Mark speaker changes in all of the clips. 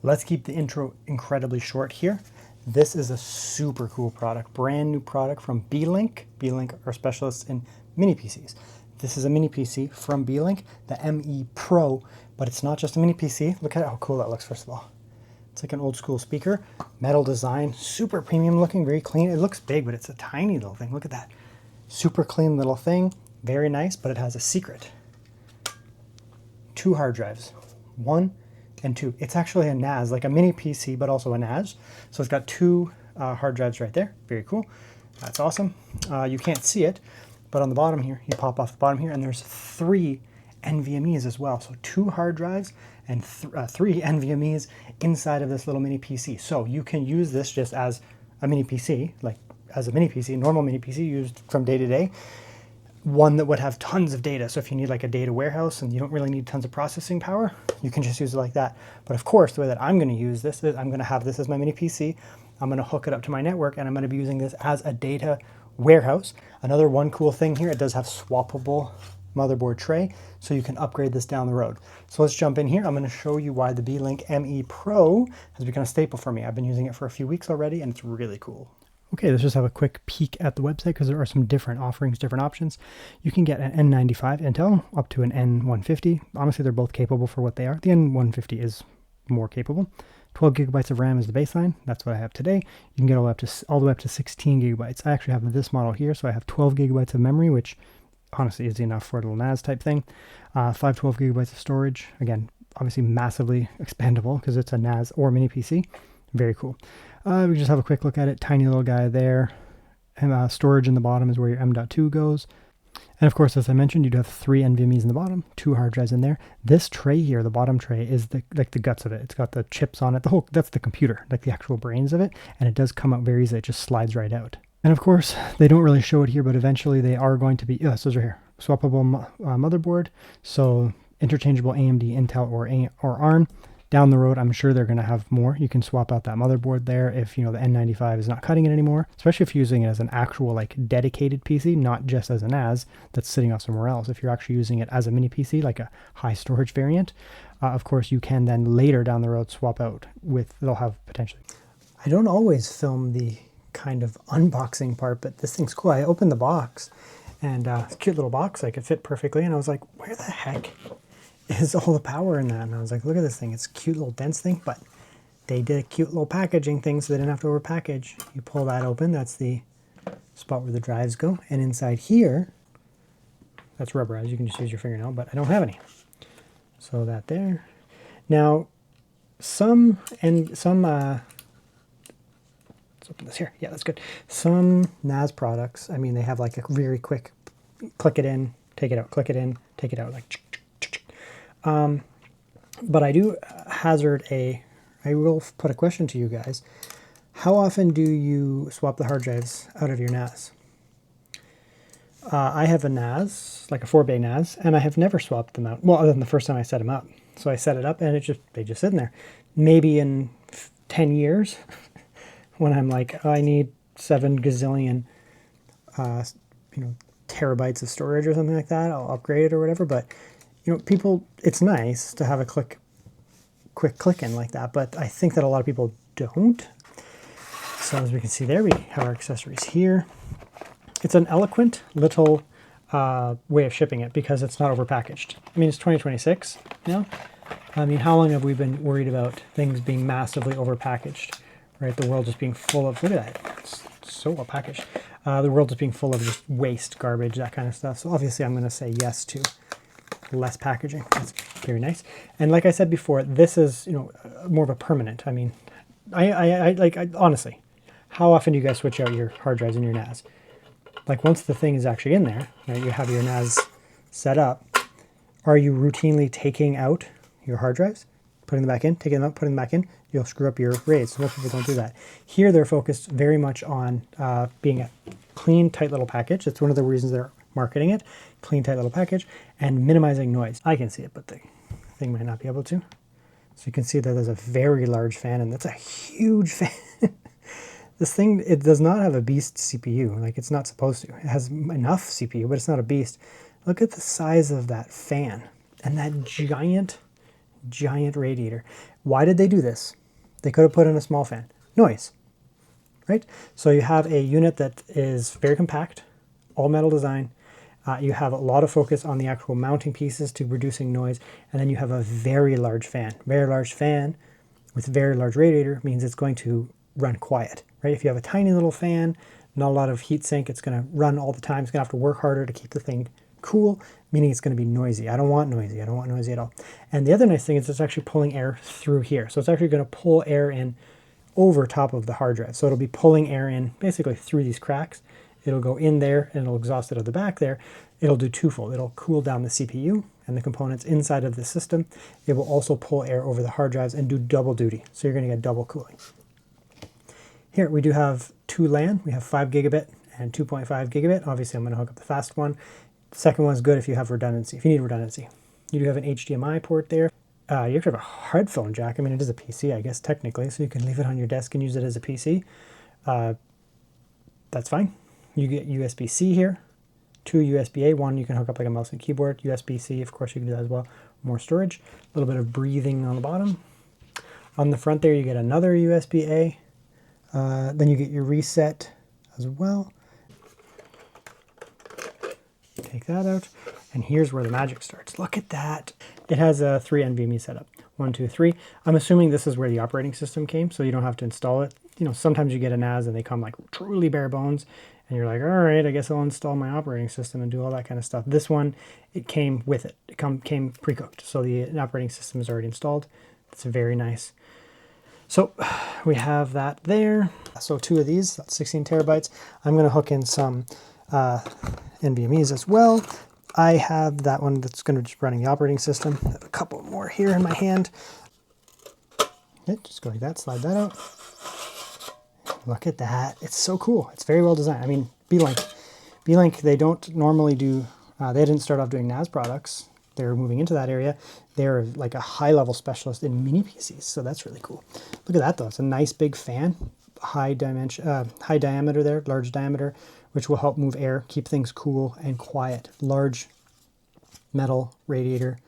Speaker 1: let's keep the intro incredibly short here. This is a super cool product, brand new product from Beelink. Beelink are specialists in mini PCs. This is a mini PC from Beelink, the ME Pro, but it's not just a mini PC. Look at how cool that looks, first of all. It's like an old school speaker, metal design, super premium looking, very clean. It looks big, but it's a tiny little thing. Look at that. Super clean little thing, very nice, but it has a secret. 2 hard drives, 1 and 2. It's actually a NAS, like a mini PC, but also a NAS. So it's got 2 hard drives right there. Very cool. That's awesome. You can't see it, but on the bottom here, you pop off the bottom here, and there's 3 NVMe's as well. So 2 hard drives and 3 NVMe's inside of this little mini PC. So you can use this just as a mini PC, like as a mini PC, normal mini PC used from day to day. One that would have tons of data. So if you need like a data warehouse and you don't really need tons of processing power, you can just use it like that. But of course, the way that I'm going to use this is I'm going to have this as my mini PC. I'm going to hook it up to my network, and I'm going to be using this as a data warehouse. Another one cool thing here, it does have swappable motherboard tray, so you can upgrade this down the road. So let's jump in here. I'm going to show you why the Beelink ME Pro has become a staple for me. I've been using it for a few weeks already, and it's really cool. Okay, let's just have a quick peek at the website because there are some different offerings, different options. You can get an N95 Intel up to an N150. Honestly, they're both capable for what they are. The N150 is more capable. 12 gigabytes of RAM is the baseline. That's what I have today. You can get all the way up to 16 gigabytes. I actually have this model here, so I have 12 gigabytes of memory, which honestly is enough for a little NAS type thing. 512 gigabytes of storage. Again, obviously massively expandable because it's a NAS or mini PC. Very cool. We just have a quick look at it. Tiny little guy there. And storage in the bottom is where your M.2 goes. And of course, as I mentioned, you'd have 3 NVMe's in the bottom, 2 hard drives in there. This tray here, the bottom tray, is the guts of it. It's got the chips on it. That's the computer, like the actual brains of it. And it does come out very easily. It just slides right out. And of course, they don't really show it here, but eventually they are going to be, so those are here, swappable motherboard. So interchangeable AMD, Intel, or ARM. Down the road, I'm sure they're going to have more. You can swap out that motherboard there if, the N95 is not cutting it anymore, especially if you're using it as an actual like dedicated PC, not just as a NAS that's sitting off somewhere else. If you're actually using it as a mini PC, like a high storage variant, of course, you can then later down the road swap out they'll have potentially. I don't always film the kind of unboxing part, but this thing's cool. I opened the box, and it's a cute little box. I could fit perfectly, and I was like, where the heck is all the power in that? And I was like, look at this thing. It's a cute little dense thing, but they did a cute little packaging thing so they didn't have to overpackage. You pull that open, that's the spot where the drives go. And inside here, that's rubberized. You can just use your fingernail, but I don't have any. So that there. Now, let's open this here. Yeah, that's good. Some NAS products, I mean, they have like a very quick click it in, take it out, click it in, take it out, like. But I do I will put a question to you guys. How often do you swap the hard drives out of your NAS? I have a NAS, like a 4-bay NAS, and I have never swapped them out. Well, other than the first time I set them up. So I set it up, and they just sit in there. Maybe in 10 years, when I'm like, I need 7 gazillion, terabytes of storage or something like that, I'll upgrade it or whatever. But it's nice to have a quick click in like that, but I think that a lot of people don't. So as we can see there, we have our accessories here. It's an eloquent little way of shipping it because it's not overpackaged. I mean, it's 2026 now. I mean, how long have we been worried about things being massively overpackaged, right? The world just being full of, look at that, it's so well packaged. The world just being full of just waste, garbage, that kind of stuff. So obviously I'm going to say yes to less packaging. That's very nice. And like I said before, this is more of a permanent. I mean, I honestly, how often do you guys switch out your hard drives in your NAS? Like once the thing is actually in there, right, you have your NAS set up, are you routinely taking out your hard drives, putting them back in, taking them out, putting them back in? You'll screw up your RAIDs. So most people don't do that. Here they're focused very much on being a clean, tight little package. That's one of the reasons they're marketing it. Clean, tight little package, and minimizing noise. I can see it, but the thing might not be able to. So you can see that there's a very large fan, and that's a huge fan. This thing, it does not have a beast CPU. Like, it's not supposed to. It has enough CPU, but it's not a beast. Look at the size of that fan and that giant radiator. Why did they do this? They could have put in a small fan. Noise, right? So you have a unit that is very compact, all metal design. You have a lot of focus on the actual mounting pieces to reducing noise, and then you have a very large fan. Very large fan with very large radiator means it's going to run quiet, right? If you have a tiny little fan, not a lot of heat sink, it's going to run all the time. It's going to have to work harder to keep the thing cool, meaning it's going to be noisy. I don't want noisy. I don't want noisy at all. And the other nice thing is it's actually pulling air through here. So it's actually going to pull air in over top of the hard drive. So it'll be pulling air in basically through these cracks. It'll go in there and it'll exhaust it at the back there. It'll do twofold. It'll cool down the CPU and the components inside of the system. It will also pull air over the hard drives and do double duty. So you're going to get double cooling. Here we do have two LAN. We have 5 gigabit and 2.5 gigabit. Obviously I'm going to hook up the fast one. The second one is good if you have redundancy, if you need redundancy. You do have an HDMI port there. You have to have a headphone jack. I mean, it is a PC, I guess, technically, so you can leave it on your desk and use it as a PC. That's fine. You get USB-C here, 2 USB-A, one you can hook up like a mouse and keyboard. USB-C, of course, you can do that as well. More storage, a little bit of breathing on the bottom. On the front there, you get another USB-A. Then you get your reset as well. Take that out. And here's where the magic starts. Look at that. It has a 3 NVMe setup. 1, 2, 3. I'm assuming this is where the operating system came, so you don't have to install it. You know, sometimes you get a NAS and they come like truly bare bones, and you're like, all right, I guess I'll install my operating system and do all that kind of stuff. This one, it came with it. It came pre-cooked, so the operating system is already installed. It's very nice. So we have that there. So 2 of these, that's 16 terabytes. I'm going to hook in some NVMe's as well. I have that one that's going to be just running the operating system. I have a couple more here in my hand. Okay, just go like that, slide that out. Look at that. It's so cool. It's very well designed. I mean, Beelink, they don't normally do, they didn't start off doing NAS products. They're moving into that area. They're like a high-level specialist in mini PCs, so that's really cool. Look at that, though. It's a nice big fan, high diameter there, large diameter, which will help move air, keep things cool and quiet. Large metal radiator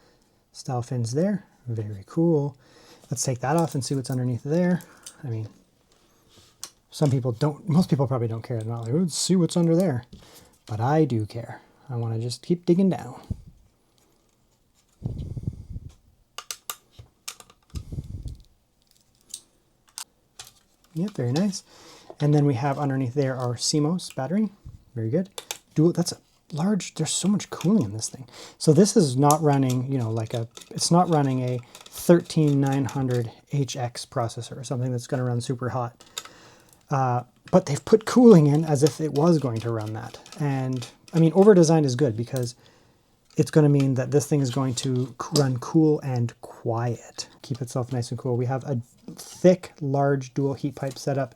Speaker 1: style fins there. Very cool. Let's take that off and see what's underneath there. I mean, some people don't, most people probably don't care. They're not like, let's see what's under there. But I do care. I want to just keep digging down. Yep, very nice. And then we have underneath there our CMOS battery. Very good. Dual, that's a large, there's so much cooling in this thing. So this is not running, you know, like it's not running a 13900 HX processor or something that's going to run super hot. But they've put cooling in as if it was going to run that. And I mean, over design is good because it's going to mean that this thing is going to run cool and quiet. Keep itself nice and cool. We have a thick, large dual heat pipe setup.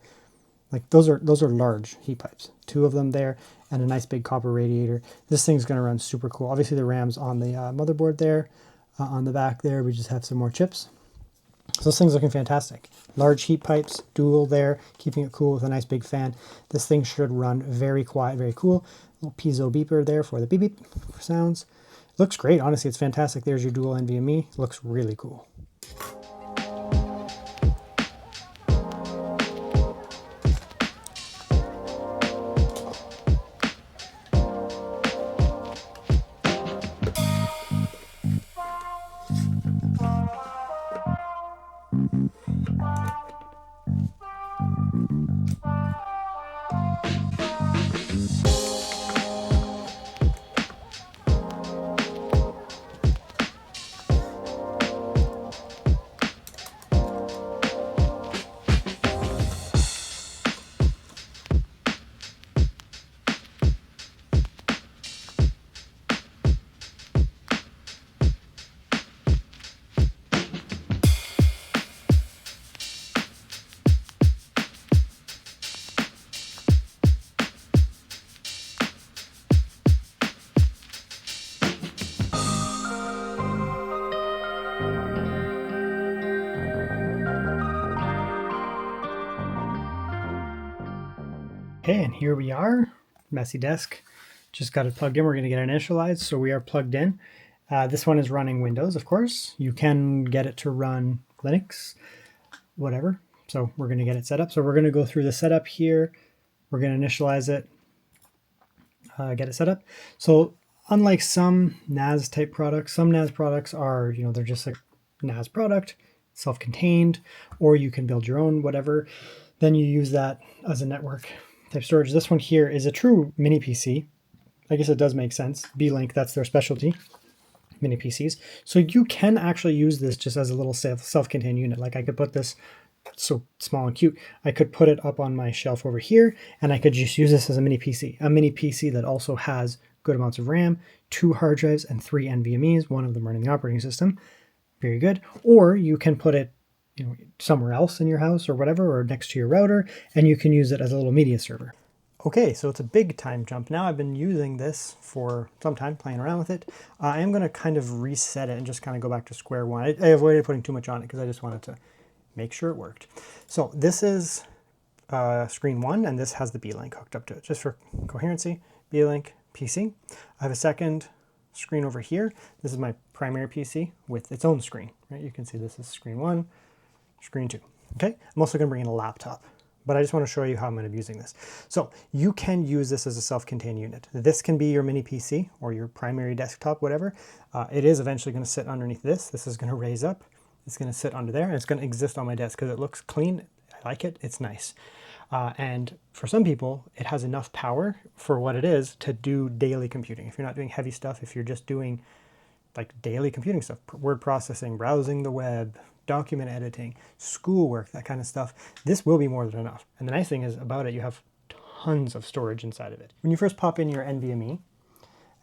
Speaker 1: Like those are large heat pipes. 2 of them there and a nice big copper radiator. This thing's going to run super cool. Obviously the RAM's on the motherboard there. On the back there, we just have some more chips. So this thing's looking fantastic. Large heat pipes, dual there, keeping it cool with a nice big fan. This thing should run very quiet, very cool. Little piezo beeper there for the beep beep sounds. Looks great, honestly, it's fantastic. There's your dual NVMe. Looks really cool. Okay, and here we are, messy desk. Just got it plugged in. We're going to get it initialized, so we are plugged in. This one is running Windows, of course. You can get it to run Linux, whatever. So we're going to get it set up. So we're going to go through the setup here. We're going to initialize it, get it set up. So unlike some NAS type products, some NAS products are, they're just like NAS product, self-contained, or you can build your own, whatever. Then you use that as a network type storage. This one here is a true mini PC. I guess it does make sense. Beelink, that's their specialty, mini PCs. So you can actually use this just as a little self-contained unit. Like I could put this, so small and cute, I could put it up on my shelf over here, and I could just use this as a mini PC that also has good amounts of RAM, 2 hard drives, and 3 NVMe's, one of them running the operating system. Very good. Or you can put it somewhere else in your house or whatever, or next to your router, and you can use it as a little media server. Okay, so it's a big time jump now. I've been using this for some time, playing around with it. I am going to kind of reset it and just kind of go back to square one. I avoided putting too much on it because I just wanted to make sure it worked. So this is screen 1, and this has the Beelink hooked up to it. Just for coherency, Beelink PC. I have a second screen over here. This is my primary PC with its own screen, right? You can see this is screen 1, screen 2. Okay, I'm also going to bring in a laptop, but I just want to show you how I'm going to be using this. So you can use this as a self-contained unit. This can be your mini PC or your primary desktop, whatever. It is eventually going to sit underneath this. This is going to raise up. It's going to sit under there, and it's going to exist on my desk because it looks clean. I like it. It's nice. And for some people, it has enough power for what it is to do daily computing. If you're not doing heavy stuff, if you're just doing like daily computing stuff, word processing, browsing the web, document editing, schoolwork, that kind of stuff, this will be more than enough. And the nice thing is about it, you have tons of storage inside of it. When you first pop in your NVMe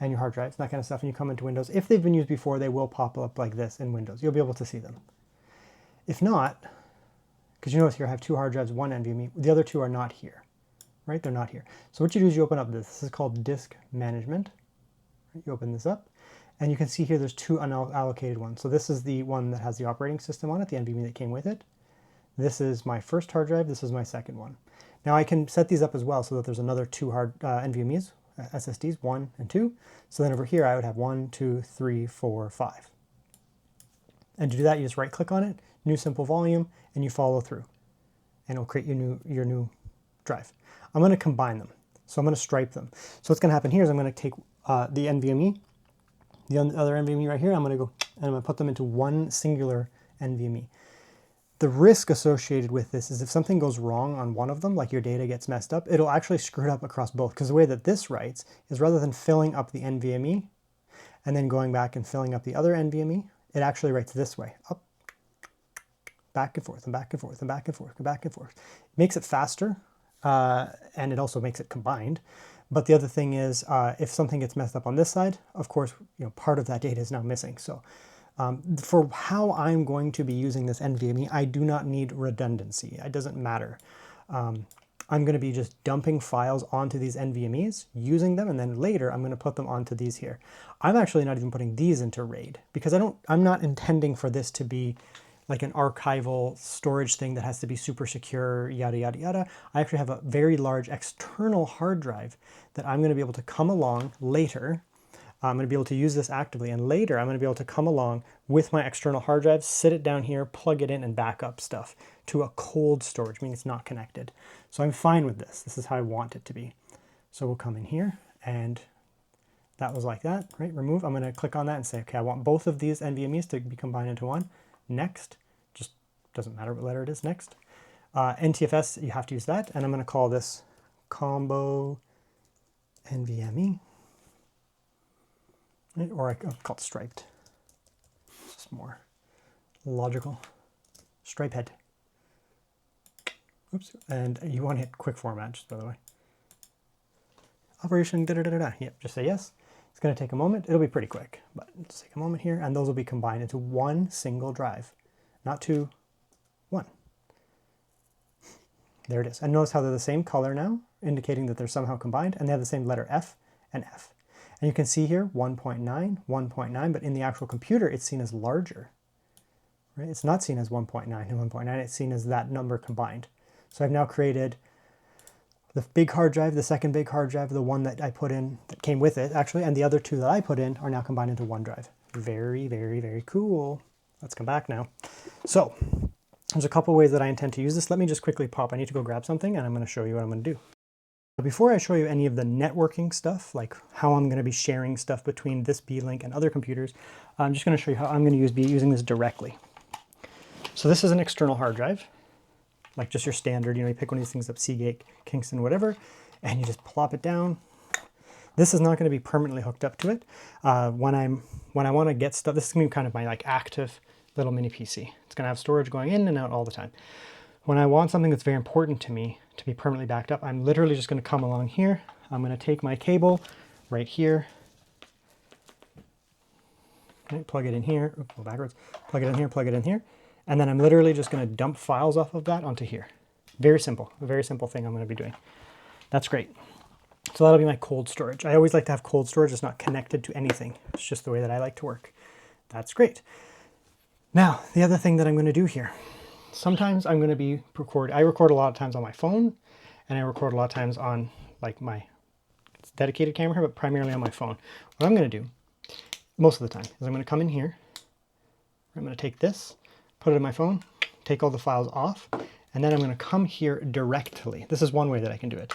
Speaker 1: and your hard drives, that kind of stuff, and you come into Windows, if they've been used before, they will pop up like this in Windows. You'll be able to see them. If not, because you notice here I have 2 hard drives, 1 NVMe, the other 2 are not here, right? They're not here. So what you do is you open up this. This is called disk management. You open this up, and you can see here there's 2 unallocated ones. So this is the one that has the operating system on it, the NVMe that came with it. This is my first hard drive. This is my second one. Now I can set these up as well so that there's another 2 NVMe's, SSDs, 1 and 2. So then over here I would have 1, 2, 3, 4, 5. And to do that, you just right click on it, new simple volume, and you follow through. And it'll create your new drive. I'm going to combine them. So I'm going to stripe them. So what's going to happen here is I'm going to take the NVMe, the other NVMe right here, I'm going to go and I'm going to put them into one singular NVMe. The risk associated with this is if something goes wrong on one of them, like your data gets messed up, it'll actually screw it up across both. Because the way that this writes is rather than filling up the NVMe and then going back and filling up the other NVMe, it actually writes this way, up, back and forth, and back and forth, and back and forth, and back and forth. It makes it faster, and it also makes it combined. But the other thing is, if something gets messed up on this side, of course, part of that data is now missing. So for how I'm going to be using this NVMe, I do not need redundancy. It doesn't matter. I'm going to be just dumping files onto these NVMe's, using them, and then later I'm going to put them onto these here. I'm actually not even putting these into RAID because I'm not intending for this to be like an archival storage thing that has to be super secure, yada, yada, yada. I actually have a very large external hard drive that I'm going to be able to come along later. I'm going to be able to use this actively, and later I'm going to be able to come along with my external hard drive, sit it down here, plug it in, and back up stuff to a cold storage, meaning it's not connected. So I'm fine with this. This is how I want it to be. So we'll come in here, and that was like that, right? Remove. I'm going to click on that and say, okay, I want both of these NVMe's to be combined into one. Next, just doesn't matter what letter it is, next. NTFS, you have to use that, and I'm going to call this combo NVMe. Or I call it striped. It's just more logical. Stripe head. Oops. And you want to hit quick format, just by the way. Operation da-da-da-da-da. Yep, just say yes. It's going to take a moment. It'll be pretty quick, but just take a moment here, and those will be combined into one single drive. Not two, one. There it is. And notice how they're the same color now, indicating that they're somehow combined, and they have the same letter F and F. And you can see here 1.9, 1.9, but in the actual computer, it's seen as larger. Right? It's not seen as 1.9 and 1.9, it's seen as that number combined. So I've now created the big hard drive, the second big hard drive, the one that I put in, that came with it, actually, and the other 2 that I put in are now combined into one drive. Very, very, very cool. Let's come back now. So there's a couple ways that I intend to use this. Let me just quickly pop. I need to go grab something and I'm going to show you what I'm going to do. Before I show you any of the networking stuff, like how I'm going to be sharing stuff between this Beelink and other computers, I'm just going to show you how I'm going to be using this directly. So this is an external hard drive, like just your standard, you pick one of these things up, Seagate, Kingston, whatever, and you just plop it down. This is not going to be permanently hooked up to it. When I want to get stuff, this is going to be kind of my like active little mini PC. It's going to have storage going in and out all the time. When I want something that's very important to me to be permanently backed up, I'm literally just going to come along here. I'm going to take my cable right here, okay, plug it in here, go backwards, plug it in here, and then I'm literally just going to dump files off of that onto here. Very simple, a very simple thing I'm going to be doing. That's great. So that'll be my cold storage. I always like to have cold storage that's not connected to anything. It's just the way that I like to work. That's great. Now, the other thing that I'm going to do here, sometimes I'm going to be I record a lot of times on my phone, and I record a lot of times on like my dedicated camera here, but primarily on my phone. What I'm going to do most of the time is I'm going to come in here. I'm going to take this, put it in my phone, take all the files off, and then I'm going to come here directly. This is one way that I can do it.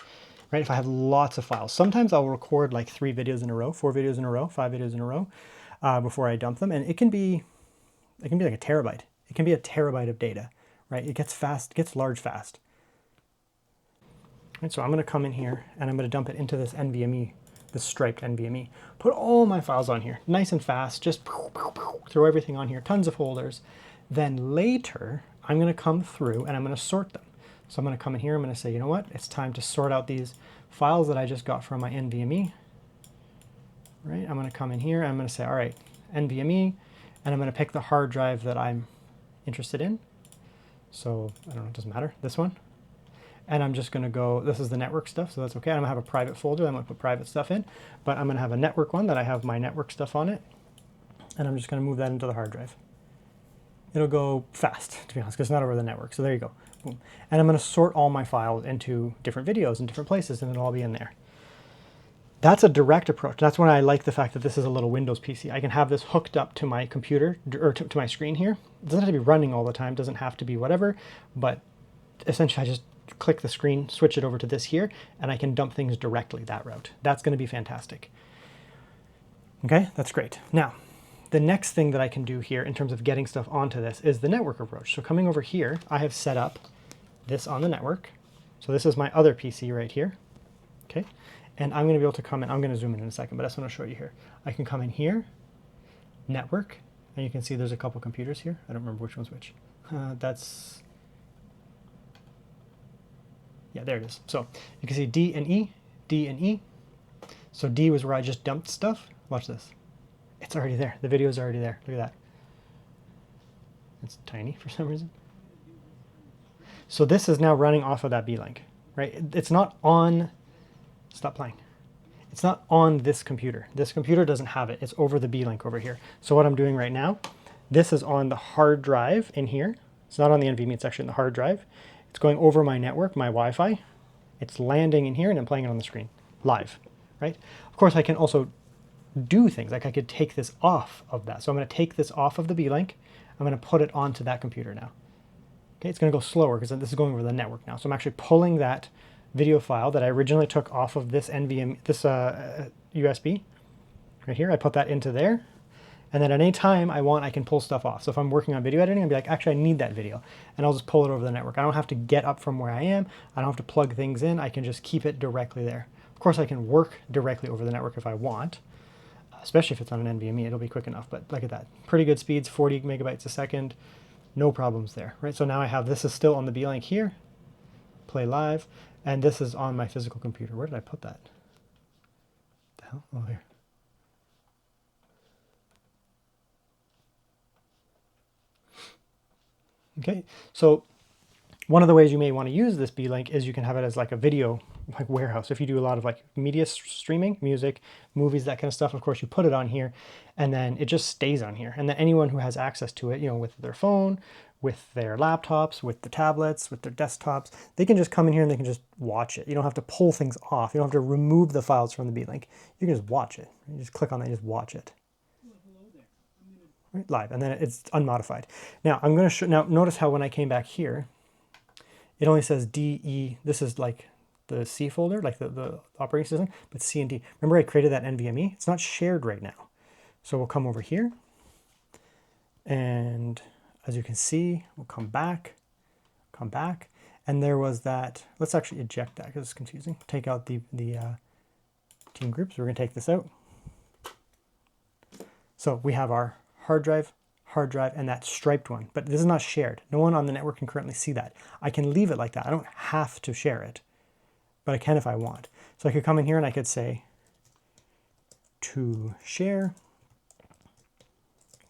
Speaker 1: Right? If I have lots of files, sometimes I'll record like 3 videos in a row, 4 videos in a row, 5 videos in a row before I dump them, and it can be like a terabyte. It can be a terabyte of data, right? It gets fast, it gets large fast. Right, so I'm going to come in here and I'm going to dump it into this NVMe, this striped NVMe. Put all my files on here, nice and fast. Just throw everything on here, tons of folders. Then later, I'm going to come through and I'm going to sort them. So I'm going to come in here, I'm going to say, you know what, it's time to sort out these files that I just got from my NVMe. Right, I'm going to come in here, I'm going to say, all right, NVMe, and I'm going to pick the hard drive that I'm interested in. So, I don't know, it doesn't matter, this one. And I'm just going to go, this is the network stuff, so that's okay. I'm going to have a private folder, I'm going to put private stuff in, but I'm going to have a network one that I have my network stuff on it, and I'm just going to move that into the hard drive. It'll go fast, to be honest, because it's not over the network, so there you go. Boom. And I'm going to sort all my files into different videos in different places, and it'll all be in there. That's a direct approach. That's when I like the fact that this is a little Windows PC. I can have this hooked up to my computer, or to my screen here. It doesn't have to be running all the time, doesn't have to be whatever, but essentially I just click the screen, switch it over to this here, and I can dump things directly that route. That's going to be fantastic. Okay, that's great. Now, the next thing that I can do here in terms of getting stuff onto this is the network approach. So coming over here, I have set up this on the network. So this is my other PC right here. Okay, and I'm going to be able to come in. I'm going to zoom in a second, but that's what I'll show you here. I can come in here, network, and you can see there's a couple computers here. I don't remember which one's which. Yeah, there it is. So you can see D and E, D and E. So D was where I just dumped stuff. Watch this. It's already there. The video is already there. Look at that. It's tiny for some reason. So this is now running off of that Beelink, right? It's not on, stop playing. It's not on this computer. This computer doesn't have it. It's over the Beelink over here. So what I'm doing right now, this is on the hard drive in here. It's not on the NVMe, it's actually in the hard drive. It's going over my network, my Wi-Fi. It's landing in here and I'm playing it on the screen, live, right? Of course, I can also do things, like I could take this off of that. So I'm going to take this off of the Beelink. I'm going to put it onto that computer now. Okay, it's going to go slower because this is going over the network now. So I'm actually pulling that video file that I originally took off of this NVMe, this USB right here. I put that into there. And then at any time I want, I can pull stuff off. So if I'm working on video editing, I'll be like, actually, I need that video. And I'll just pull it over the network. I don't have to get up from where I am. I don't have to plug things in. I can just keep it directly there. Of course, I can work directly over the network if I want, especially if it's on an NVMe, it'll be quick enough. But look at that. Pretty good speeds, 40 megabytes a second. No problems there, right? So now I have, this is still on the Beelink here, play live, and this is on my physical computer. Where did I put that? The hell? Oh, here. Okay, so one of the ways you may want to use this Beelink is you can have it as like a video like warehouse. If you do a lot of like media streaming, music, movies, that kind of stuff, of course you put it on here and then it just stays on here. And then anyone who has access to it, you know, with their phone, with their laptops, with the tablets, with their desktops, they can just come in here and they can just watch it. You don't have to pull things off. You don't have to remove the files from the Beelink. You can just watch it. You just click on that and just watch it.
Speaker 2: Well, hello there.
Speaker 1: right? Live, and then it's unmodified. Now I'm going to show, now notice how when I came back here, it only says DE, this is like the C folder, like the operating system, but C and D. Remember I created that NVMe? It's not shared right now. So we'll come over here, and as you can see, we'll come back, and there was that, let's actually eject that because it's confusing. Take out the team groups. We're going to take this out. So we have our hard drive, and that striped one, but this is not shared. No one on the network can currently see that. I can leave it like that. I don't have to share it, but I can if I want. So I could come in here and I could say to share,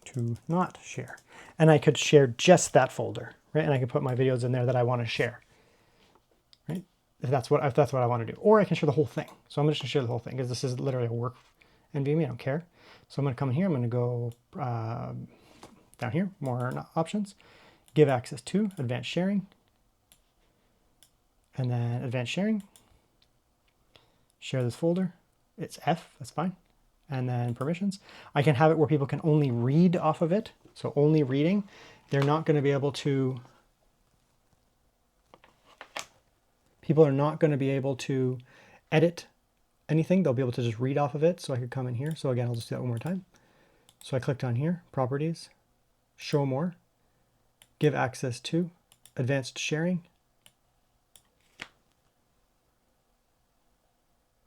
Speaker 1: to not share. And I could share just that folder, right? And I could put my videos in there that I want to share, right? If that's what I want to do. Or I can share the whole thing. So I'm just going to share the whole thing because this is literally a work NVMe. I don't care. So I'm going to come in here. I'm going to go down here, more options, give access to advanced sharing, and then advanced sharing, share this folder. It's F, that's fine. And then permissions. I can have it where people can only read off of it. So only reading. They're not going to be able to, people are not going to be able to edit anything. They'll be able to just read off of it. So I could come in here. So again, I'll just do that one more time. So I clicked on here, properties, show more, give access to, advanced sharing,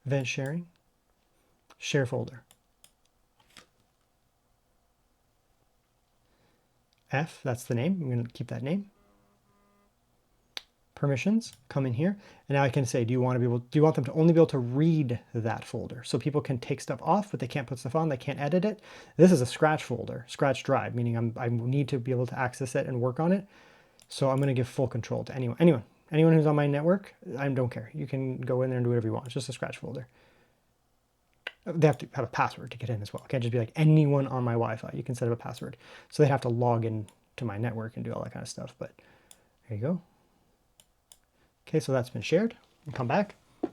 Speaker 1: advanced sharing, share folder. F, that's the name. I'm going to keep that name. Permissions, come in here, and now I can say, do you want them to only be able to read that folder? So people can take stuff off, but they can't put stuff on, they can't edit it. This is a scratch folder, scratch drive, meaning I need to be able to access it and work on it. So I'm going to give full control to anyone who's on my network. I don't care. You can go in there and do whatever you want. It's just a scratch folder. They have to have a password to get in as well. It can't just be like anyone on my Wi-Fi. You can set up a password. So they have to log in to my network and do all that kind of stuff. But there you go. Okay, so that's been shared. And come back. A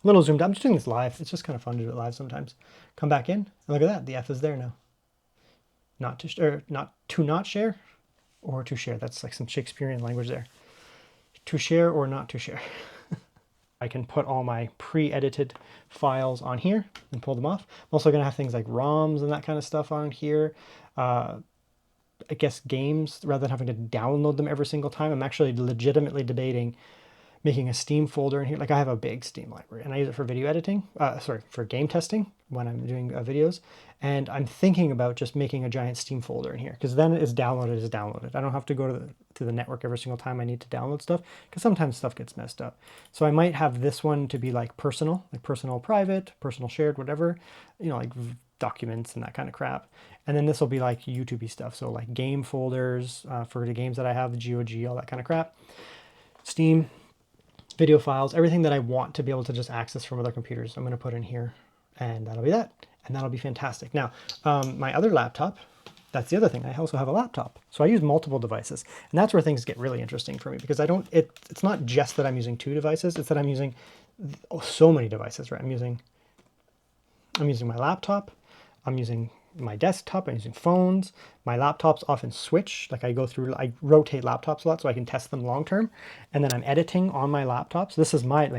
Speaker 1: little zoomed out. I'm just doing this live. It's just kind of fun to do it live sometimes. Come back in. And look at that. The F is there now. Not to share or to share. That's like some Shakespearean language there. To share or not to share. I can put all my pre-edited files on here and pull them off. I'm also going to have things like ROMs and that kind of stuff on here. I guess games, rather than having to download them every single time. I'm actually legitimately debating making a Steam folder in here. Like I have a big Steam library and I use it for video editing, for game testing when I'm doing videos. And I'm thinking about just making a giant Steam folder in here because then it's downloaded. I don't have to go to the network every single time I need to download stuff because sometimes stuff gets messed up. So I might have this one to be like personal private, personal shared, whatever, like documents and that kind of crap. And then this will be like YouTube-y stuff. So like game folders for the games that I have, the GOG, all that kind of crap. Steam, video files, everything that I want to be able to just access from other computers, I'm going to put in here, and that'll be that. And that'll be fantastic. Now, my other laptop, that's the other thing. I also have a laptop. So I use multiple devices. And that's where things get really interesting for me because it's not just that I'm using 2 devices, it's that I'm using so many devices, right? I'm using my laptop, I'm using my desktop, I'm using phones. My laptops often switch, like I rotate laptops a lot so I can test them long term. And then I'm editing on my laptops. This is my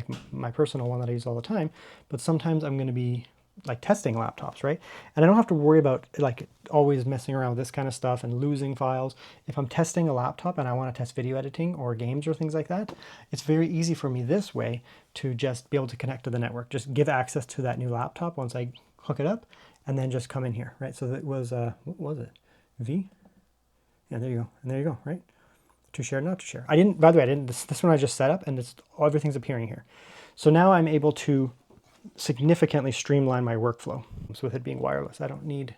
Speaker 1: personal one that I use all the time, but sometimes I'm going to be like testing laptops, right? And I don't have to worry about like always messing around with this kind of stuff and losing files. If I'm testing a laptop and I want to test video editing or games or things like that, it's very easy for me this way to just be able to connect to the network. Just give access to that new laptop once I hook it up, and then just come in here, right? So that was, what was it? V? Yeah, there you go. And there you go, right? To share, not to share. By the way, this one I just set up and everything's appearing here. So now I'm able to significantly streamline my workflow. So with it being wireless, I don't need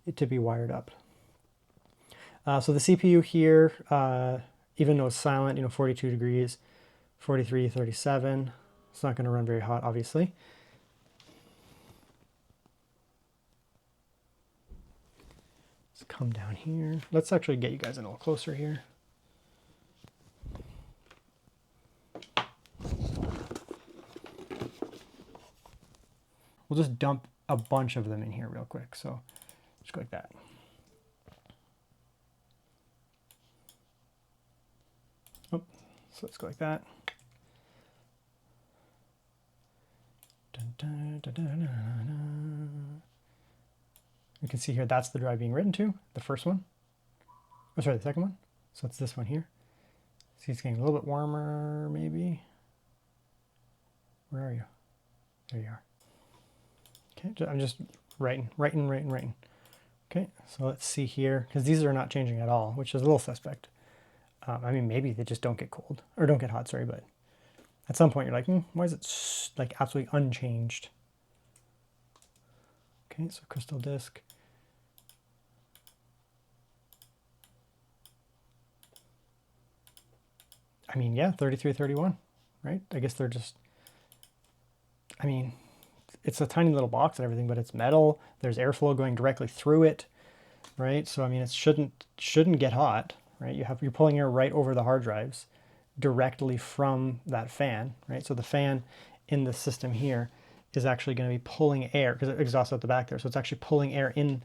Speaker 1: it to be wired up. So the CPU here, even though it's silent, 42 degrees, 43, 37, it's not going to run very hot, obviously. Let's come down here. Let's actually get you guys in a little closer here. We'll just dump a bunch of them in here real quick. So just go like that. Oh, so let's go like that. Dun, dun, dun, dun, dun, dun. You can see here that's the drive being written to, the first one. Oh, sorry, the second one. So it's this one here. See, it's getting a little bit warmer, maybe. Where are you? There you are. Okay, I'm just writing. Okay, so let's see here, because these are not changing at all, which is a little suspect. I mean, maybe they just don't get cold, or don't get hot, sorry, but at some point you're like, why is it like absolutely unchanged? Okay, so crystal disk. I mean, yeah, 3331, right? I guess they're just, I mean, it's a tiny little box and everything, but it's metal. There's airflow going directly through it, right? So I mean, it shouldn't get hot, right? You're pulling air right over the hard drives directly from that fan, right? So the fan in the system here is actually going to be pulling air because it exhausts out the back there. So it's actually pulling air in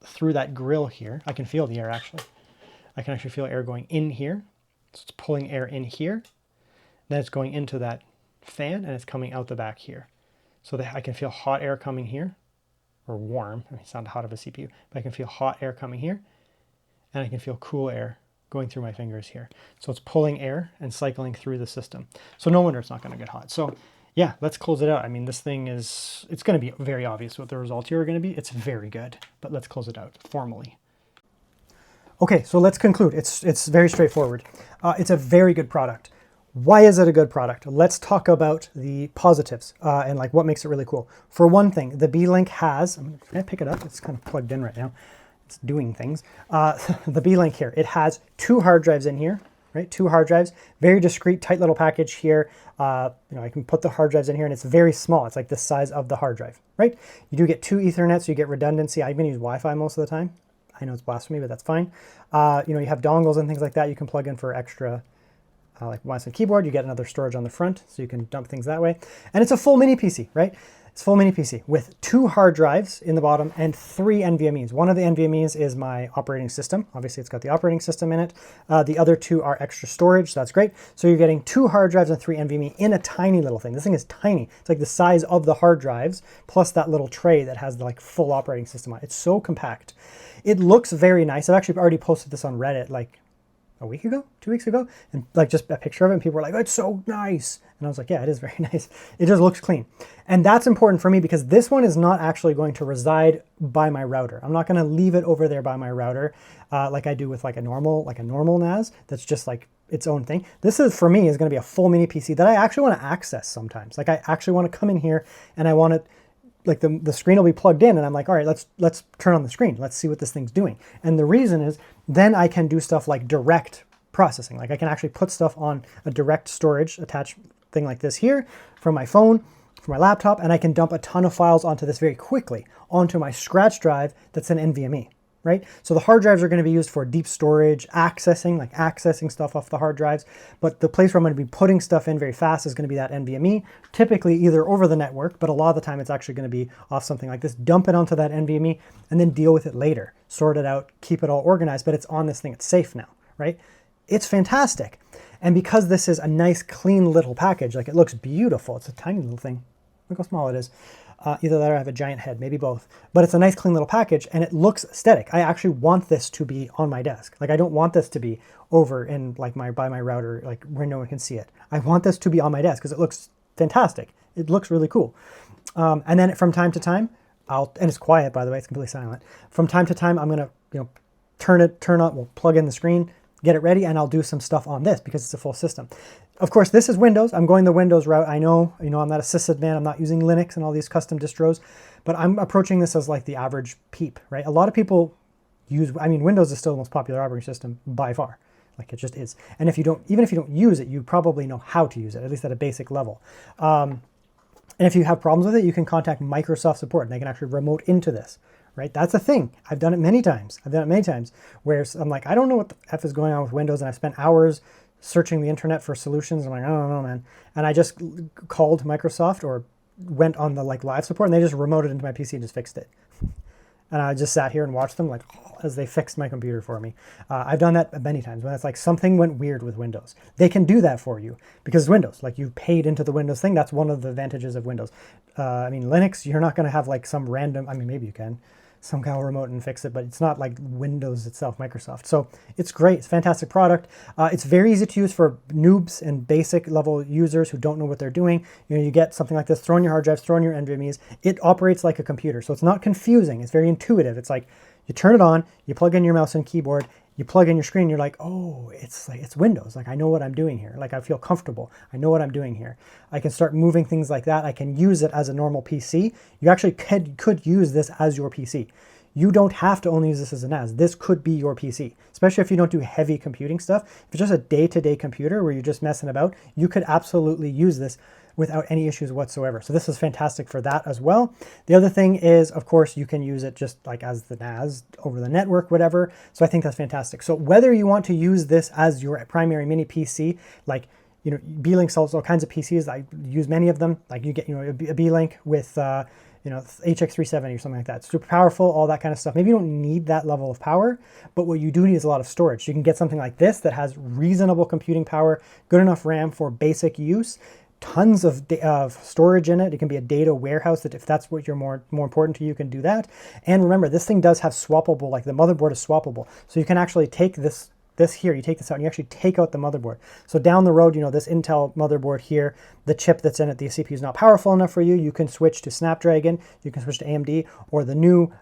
Speaker 1: through that grill here. I can feel the air actually. I can actually feel air going in here. So it's pulling air in here. Then it's going into that fan and it's coming out the back here. So that I can feel hot air coming here, or warm. I mean, it's not hot of a CPU, but I can feel hot air coming here, and I can feel cool air going through my fingers here. So it's pulling air and cycling through the system. So no wonder it's not going to get hot. So yeah, let's close it out. I mean, this thing is, it's going to be very obvious what the results here are going to be. It's very good, but let's close it out formally. Okay, so let's conclude. It's very straightforward. It's a very good product. Why is it a good product? Let's talk about the positives and like what makes it really cool. For one thing, the Beelink has, can I pick it up? It's kind of plugged in right now. It's doing things. The Beelink here, it has 2 hard drives in here, right? 2 hard drives, very discreet, tight little package here. I can put the hard drives in here and it's very small. It's like the size of the hard drive, right? You do get 2 Ethernet, so you get redundancy. I'm gonna use Wi-Fi most of the time. I know it's blasphemy, but that's fine. You have dongles and things like that you can plug in for extra, like mouse and keyboard. You get another storage on the front, so you can dump things that way. And it's a full mini PC, right? It's a full mini PC with 2 hard drives in the bottom and 3 NVMe's. One of the NVMe's is my operating system. Obviously, it's got the operating system in it. The other 2 are extra storage, so that's great. So you're getting 2 hard drives and 3 NVMe in a tiny little thing. This thing is tiny. It's like the size of the hard drives, plus that little tray that has the like full operating system on it. It's so compact. It looks very nice. I've actually already posted this on Reddit like a week ago, 2 weeks ago, and like just a picture of it, and people were like, oh, it's so nice. And I was like, yeah, it is very nice. It just looks clean. And that's important for me because this one is not actually going to reside by my router. I'm not going to leave it over there by my router like I do with like a normal NAS that's just like its own thing. This is, for me, is going to be a full mini PC that I actually want to access sometimes. Like I actually want to come in here and I want to, like the screen will be plugged in and I'm like, all right, let's turn on the screen. Let's see what this thing's doing. And the reason is then I can do stuff like direct processing. Like I can actually put stuff on a direct storage attached thing like this here from my phone, from my laptop, and I can dump a ton of files onto this very quickly onto my scratch drive that's an NVMe. Right? So the hard drives are going to be used for deep storage, accessing stuff off the hard drives. But the place where I'm going to be putting stuff in very fast is going to be that NVMe, typically either over the network, but a lot of the time it's actually going to be off something like this. Dump it onto that NVMe and then deal with it later. Sort it out, keep it all organized, but it's on this thing. It's safe now, right? It's fantastic. And because this is a nice, clean little package, like it looks beautiful. It's a tiny little thing. Look how small it is. Either that or I have a giant head, maybe both. But it's a nice clean little package and it looks aesthetic. I actually want this to be on my desk. Like I don't want this to be over in like by my router, like where no one can see it. I want this to be on my desk because it looks fantastic. It looks really cool. And then from time to time, and it's quiet by the way, it's completely silent. From time to time, I'm gonna turn on, we'll plug in the screen, get it ready, and I'll do some stuff on this because it's a full system. Of course, this is Windows. I'm going the Windows route. I know, I'm not a sysadmin. I'm not using Linux and all these custom distros, but I'm approaching this as like the average peep, right? A lot of people Windows is still the most popular operating system by far. Like it just is. And even if you don't use it, you probably know how to use it, at least at a basic level. And if you have problems with it, you can contact Microsoft support and they can actually remote into this. Right? That's a thing. I've done it many times. Where I'm like, I don't know what the F is going on with Windows, and I spent hours searching the internet for solutions. I'm like, I don't know, man. And I just called Microsoft or went on the like live support and they just remoted into my PC and just fixed it. And I just sat here and watched them like as they fixed my computer for me. I've done that many times when it's like something went weird with Windows. They can do that for you because it's Windows. Like you paid into the Windows thing. That's one of the advantages of Windows. I mean, Linux, you're not going to have like some random, I mean, maybe you can somehow remote and fix it, but it's not like Windows itself, Microsoft. So it's great. It's a fantastic product. It's very easy to use for noobs and basic level users who don't know what they're doing. You know, you get something like this, throw in your hard drives, throw in your NVMe's. It operates like a computer. So it's not confusing. It's very intuitive. It's like you turn it on, you plug in your mouse and keyboard, you plug in your screen, you're like, oh, it's like it's Windows. Like I know what I'm doing here. Like I feel comfortable. I know what I'm doing here. I can start moving things like that. I can use it as a normal PC. You actually could use this as your PC. You don't have to only use this as a NAS. This could be your PC, especially if you don't do heavy computing stuff. If it's just a day-to-day computer where you're just messing about, you could absolutely use this without any issues whatsoever. So this is fantastic for that as well. The other thing is, of course, you can use it just like as the NAS over the network, whatever. So I think that's fantastic. So whether you want to use this as your primary mini PC, like, you know, Beelink sells all kinds of PCs. I use many of them. Like you get, you know, a Beelink with, you know, HX370 or something like that. It's super powerful, all that kind of stuff. Maybe you don't need that level of power, but what you do need is a lot of storage. You can get something like this that has reasonable computing power, good enough RAM for basic use, tons of storage in it. It can be a data warehouse that if that's what you're more important to you, can do that. And remember, this thing does have swappable, like the motherboard is swappable. So you can actually take this here, you take this out and you actually take out the motherboard. So down the road, you know, this Intel motherboard here, the chip that's in it, the CPU is not powerful enough for you. You can switch to Snapdragon, you can switch to AMD or the new,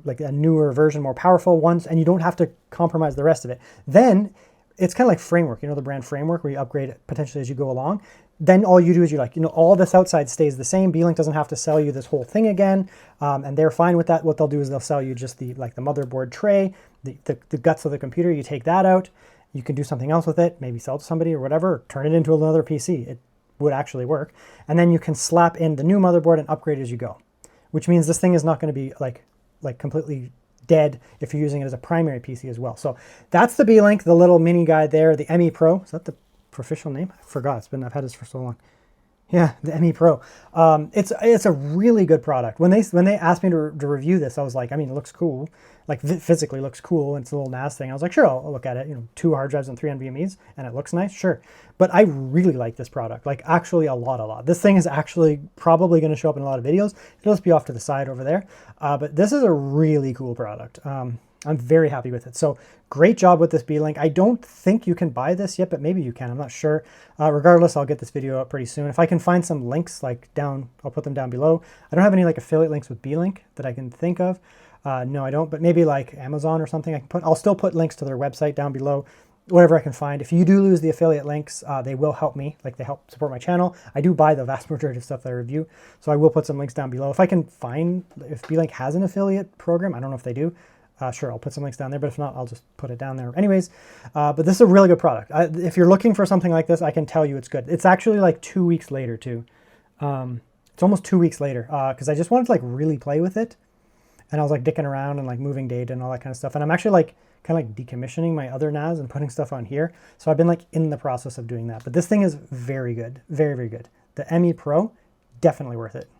Speaker 1: like a newer version, more powerful ones, and you don't have to compromise the rest of it. Then it's kind of like Framework, you know, the brand Framework where you upgrade it potentially as you go along. Then all you do is you're like, you know, all this outside stays the same. Beelink doesn't have to sell you this whole thing again. And they're fine with that. What they'll do is they'll sell you just the motherboard tray, the guts of the computer. You take that out. You can do something else with it, maybe sell it to somebody or whatever, or turn it into another PC. It would actually work. And then you can slap in the new motherboard and upgrade as you go, which means this thing is not going to be like completely dead if you're using it as a primary PC as well. So that's the Beelink, the little mini guy there, the ME Pro. Is that the official name? I forgot. I've had this for so long. Yeah, the ME Pro. It's a really good product. When they asked me to review this, I was like, I mean, it looks cool. Like physically looks cool. And it's a little NAS thing. I was like, sure, I'll look at it. You know, 2 hard drives and 3 NVMe's, and it looks nice. Sure, but I really like this product. Like actually a lot. This thing is actually probably going to show up in a lot of videos. It'll just be off to the side over there. But this is a really cool product. I'm very happy with it. So great job with this Beelink. I don't think you can buy this yet, but maybe you can. I'm not sure. Regardless, I'll get this video up pretty soon. If I can find some links like down, I'll put them down below. I don't have any like affiliate links with Beelink that I can think of. No, I don't, but maybe like Amazon or something I can put. I'll still put links to their website down below, whatever I can find. If you do lose the affiliate links, they will help me. Like they help support my channel. I do buy the vast majority of stuff that I review, so I will put some links down below. If I can find, if Beelink has an affiliate program, I don't know if they do. Sure, I'll put some links down there, but if not, I'll just put it down there. Anyways, but this is a really good product. If you're looking for something like this, I can tell you it's good. It's actually like 2 weeks later too. It's almost 2 weeks later because I just wanted to like really play with it. And I was like dicking around and like moving data and all that kind of stuff. And I'm actually like kind of like decommissioning my other NAS and putting stuff on here. So I've been like in the process of doing that. But this thing is very good. Very, very good. The ME Pro, definitely worth it.